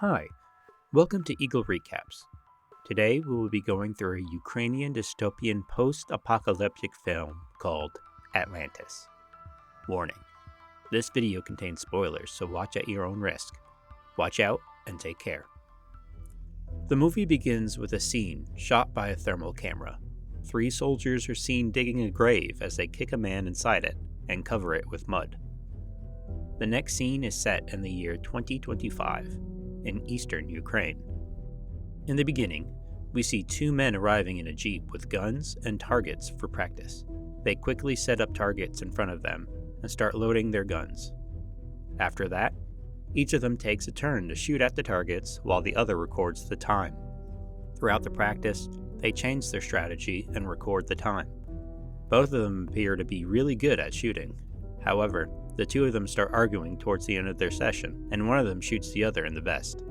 Hi, welcome to Eagle Recaps. Today we will be going through a Ukrainian dystopian post-apocalyptic film called Atlantis. Warning, this video contains spoilers, so watch at your own risk. Watch out and take care. The movie begins with a scene shot by a thermal camera. 3 soldiers are seen digging a grave as they kick a man inside it and cover it with mud. The next scene is set in the year 2025 in eastern Ukraine. In the beginning, we see 2 men arriving in a jeep with guns and targets for practice. They quickly set up targets in front of them and start loading their guns. After that, each of them takes a turn to shoot at the targets while the other records the time. Throughout the practice, they change their strategy and record the time. Both of them appear to be really good at shooting. However, the 2 of them start arguing towards the end of their session, and one of them shoots the other in the vest.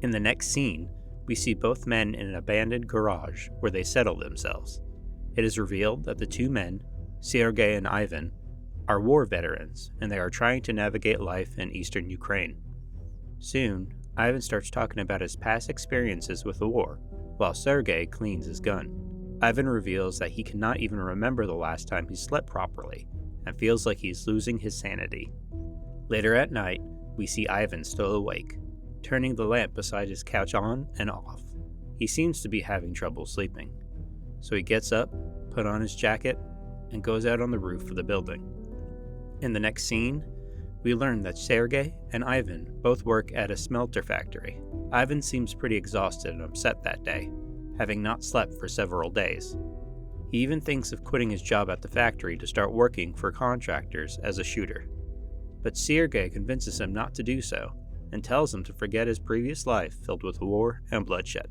In the next scene, we see both men in an abandoned garage where they settle themselves. It is revealed that the 2 men, Sergei and Ivan, are war veterans, and they are trying to navigate life in eastern Ukraine. Soon, Ivan starts talking about his past experiences with the war, while Sergei cleans his gun. Ivan reveals that he cannot even remember the last time he slept properly, and feels like he's losing his sanity. Later at night, we see Ivan still awake, turning the lamp beside his couch on and off. He seems to be having trouble sleeping, so he gets up, puts on his jacket, and goes out on the roof of the building. In the next scene, we learn that Sergei and Ivan both work at a smelter factory. Ivan seems pretty exhausted and upset that day, having not slept for several days. He even thinks of quitting his job at the factory to start working for contractors as a shooter. But Sergei convinces him not to do so, and tells him to forget his previous life filled with war and bloodshed.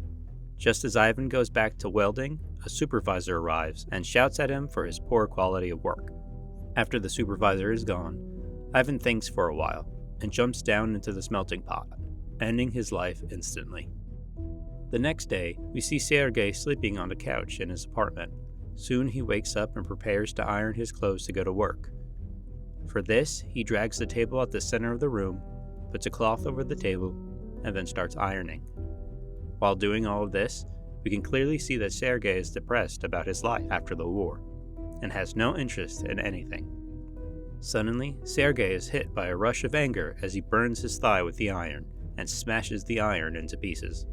Just as Ivan goes back to welding, a supervisor arrives and shouts at him for his poor quality of work. After the supervisor is gone, Ivan thinks for a while, and jumps down into the smelting pot, ending his life instantly. The next day, we see Sergei sleeping on the couch in his apartment. Soon he wakes up and prepares to iron his clothes to go to work. For this, he drags the table at the center of the room, puts a cloth over the table, and then starts ironing. While doing all of this, we can clearly see that Sergei is depressed about his life after the war, and has no interest in anything. Suddenly, Sergei is hit by a rush of anger as he burns his thigh with the iron, and smashes the iron into pieces.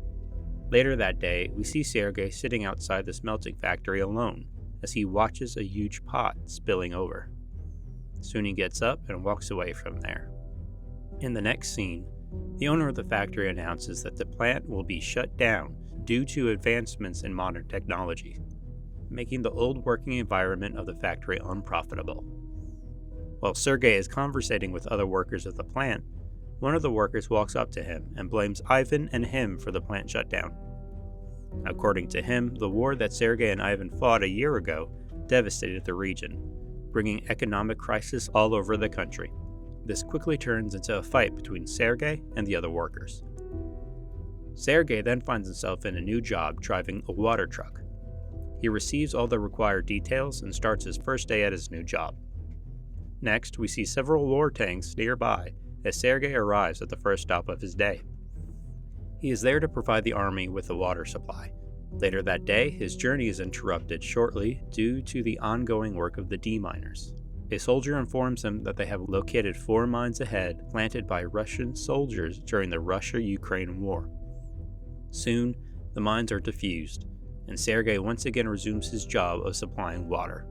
Later that day, we see Sergei sitting outside the smelting factory alone, as he watches a huge pot spilling over. Soon he gets up and walks away from there. In the next scene, the owner of the factory announces that the plant will be shut down due to advancements in modern technology, making the old working environment of the factory unprofitable. While Sergei is conversating with other workers of the plant, one of the workers walks up to him and blames Ivan and him for the plant shutdown. According to him, the war that Sergei and Ivan fought a year ago devastated the region, bringing economic crisis all over the country. This quickly turns into a fight between Sergei and the other workers. Sergei then finds himself in a new job driving a water truck. He receives all the required details and starts his first day at his new job. Next, we see several war tanks nearby as Sergei arrives at the first stop of his day. He is there to provide the army with a water supply. Later that day, his journey is interrupted shortly due to the ongoing work of the deminers. A soldier informs him that they have located 4 mines ahead planted by Russian soldiers during the Russia-Ukraine war. Soon, the mines are defused, and Sergei once again resumes his job of supplying water.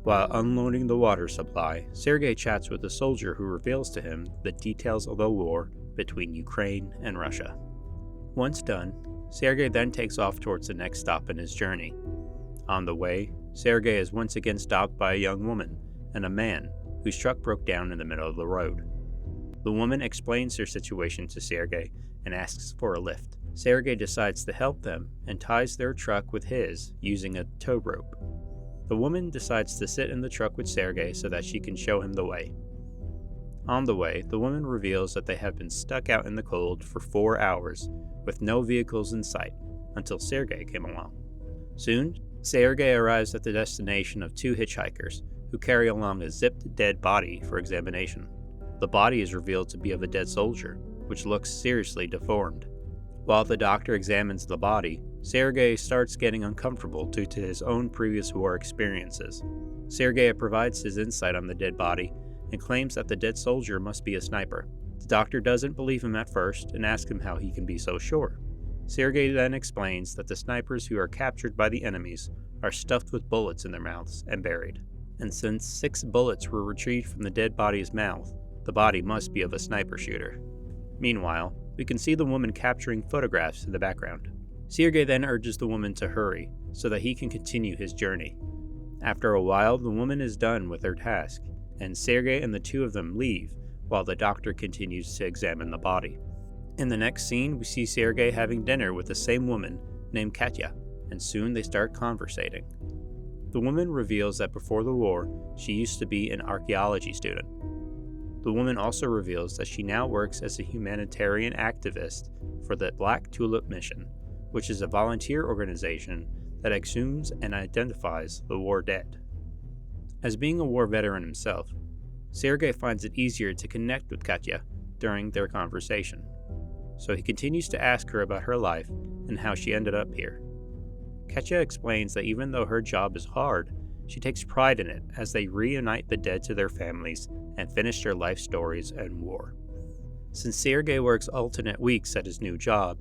While unloading the water supply, Sergei chats with a soldier who reveals to him the details of the war between Ukraine and Russia. Once done, Sergei then takes off towards the next stop in his journey. On the way, Sergei is once again stopped by a young woman and a man whose truck broke down in the middle of the road. The woman explains her situation to Sergei and asks for a lift. Sergei decides to help them and ties their truck with his using a tow rope. The woman decides to sit in the truck with Sergei so that she can show him the way. On the way, the woman reveals that they have been stuck out in the cold for 4 hours with no vehicles in sight until Sergei came along. Soon, Sergei arrives at the destination of 2 hitchhikers who carry along a zipped dead body for examination. The body is revealed to be of a dead soldier, which looks seriously deformed. While the doctor examines the body, Sergei starts getting uncomfortable due to his own previous war experiences. Sergei provides his insight on the dead body and claims that the dead soldier must be a sniper. The doctor doesn't believe him at first and asks him how he can be so sure. Sergei then explains that the snipers who are captured by the enemies are stuffed with bullets in their mouths and buried. And since 6 bullets were retrieved from the dead body's mouth, the body must be of a sniper shooter. Meanwhile, we can see the woman capturing photographs in the background. Sergei then urges the woman to hurry so that he can continue his journey. After a while, the woman is done with her task, and Sergei and the two of them leave while the doctor continues to examine the body. In the next scene, we see Sergei having dinner with the same woman named Katya, and soon they start conversating. The woman reveals that before the war, she used to be an archaeology student. The woman also reveals that she now works as a humanitarian activist for the Black Tulip Mission, which is a volunteer organization that exhumes and identifies the war dead. As being a war veteran himself, Sergei finds it easier to connect with Katya during their conversation, so he continues to ask her about her life and how she ended up here. Katya explains that even though her job is hard, she takes pride in it as they reunite the dead to their families and finish their life stories and war. Since Sergei works alternate weeks at his new job,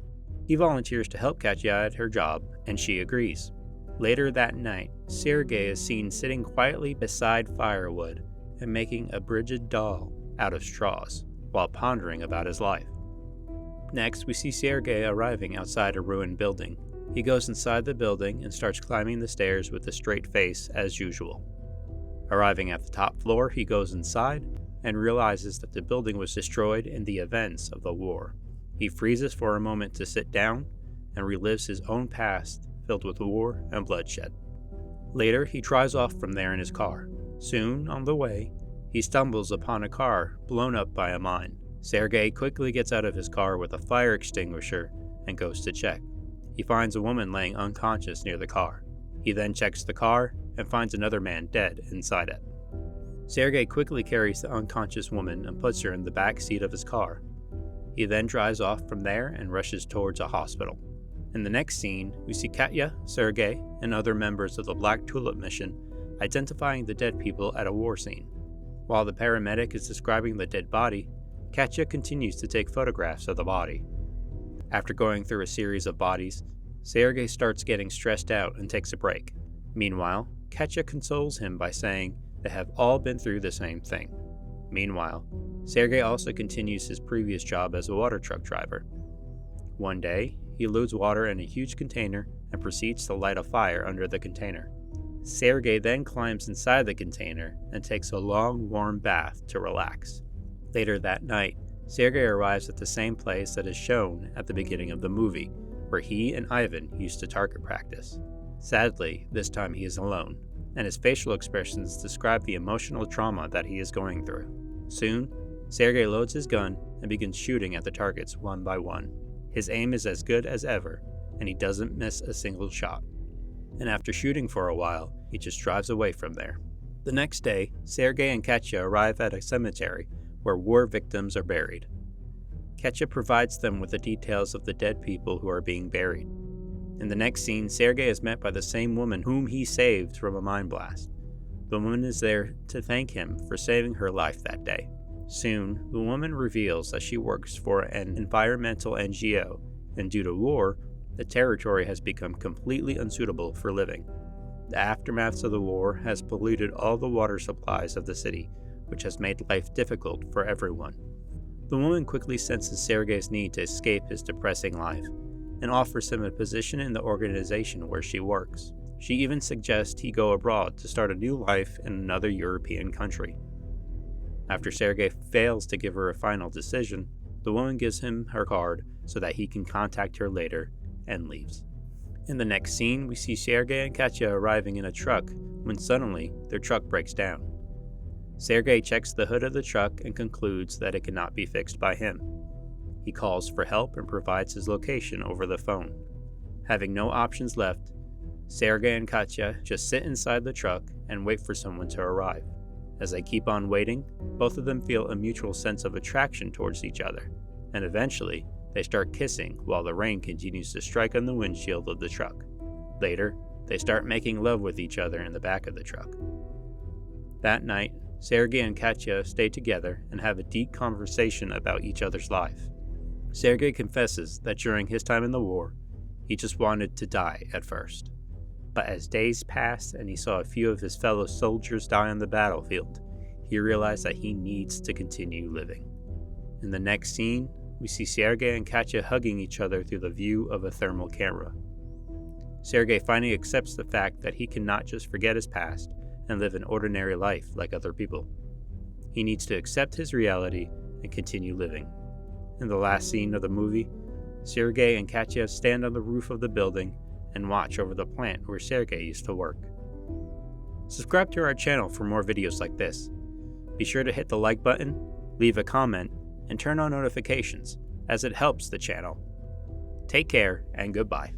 he volunteers to help Katya at her job, and she agrees. Later that night, Sergei is seen sitting quietly beside firewood and making a Bridget doll out of straws, while pondering about his life. Next, we see Sergei arriving outside a ruined building. He goes inside the building and starts climbing the stairs with a straight face as usual. Arriving at the top floor, he goes inside and realizes that the building was destroyed in the events of the war. He freezes for a moment to sit down and relives his own past filled with war and bloodshed. Later, he drives off from there in his car. Soon, on the way, he stumbles upon a car blown up by a mine. Sergei quickly gets out of his car with a fire extinguisher and goes to check. He finds a woman laying unconscious near the car. He then checks the car and finds another man dead inside it. Sergei quickly carries the unconscious woman and puts her in the back seat of his car. He then drives off from there and rushes towards a hospital. In the next scene, we see Katya, Sergei, and other members of the Black Tulip Mission identifying the dead people at a war scene. While the paramedic is describing the dead body, Katya continues to take photographs of the body. After going through a series of bodies, Sergei starts getting stressed out and takes a break. Meanwhile, Katya consoles him by saying they have all been through the same thing. Meanwhile, Sergei also continues his previous job as a water truck driver. One day, he loads water in a huge container and proceeds to light a fire under the container. Sergei then climbs inside the container and takes a long, warm bath to relax. Later that night, Sergei arrives at the same place that is shown at the beginning of the movie, where he and Ivan used to target practice. Sadly, this time he is alone, and his facial expressions describe the emotional trauma that he is going through. Soon, Sergei loads his gun and begins shooting at the targets one by one. His aim is as good as ever, and he doesn't miss a single shot. And after shooting for a while, he just drives away from there. The next day, Sergei and Katya arrive at a cemetery where war victims are buried. Katya provides them with the details of the dead people who are being buried. In the next scene, Sergei is met by the same woman whom he saved from a mine blast. The woman is there to thank him for saving her life that day. Soon, the woman reveals that she works for an environmental NGO, and due to war, the territory has become completely unsuitable for living. The aftermath of the war has polluted all the water supplies of the city, which has made life difficult for everyone. The woman quickly senses Sergei's need to escape his depressing life, and offers him a position in the organization where she works. She even suggests he go abroad to start a new life in another European country. After Sergei fails to give her a final decision, the woman gives him her card so that he can contact her later and leaves. In the next scene, we see Sergei and Katya arriving in a truck when suddenly their truck breaks down. Sergei checks the hood of the truck and concludes that it cannot be fixed by him. He calls for help and provides his location over the phone. Having no options left, Sergei and Katya just sit inside the truck and wait for someone to arrive. As they keep on waiting, both of them feel a mutual sense of attraction towards each other. and eventually they start kissing while the rain continues to strike on the windshield of the truck. Later, they start making love with each other in the back of the truck. That night, Sergei and Katya stay together and have a deep conversation about each other's life. Sergei confesses that during his time in the war, he just wanted to die at first. But as days passed and he saw a few of his fellow soldiers die on the battlefield, he realized that he needs to continue living. In the next scene, we see Sergei and Katya hugging each other through the view of a thermal camera. Sergei finally accepts the fact that he cannot just forget his past and live an ordinary life like other people. He needs to accept his reality and continue living. In the last scene of the movie, Sergei and Katya stand on the roof of the building and watch over the plant where Sergei used to work. Subscribe to our channel for more videos like this. Be sure to hit the like button, leave a comment, and turn on notifications, as it helps the channel. Take care and goodbye.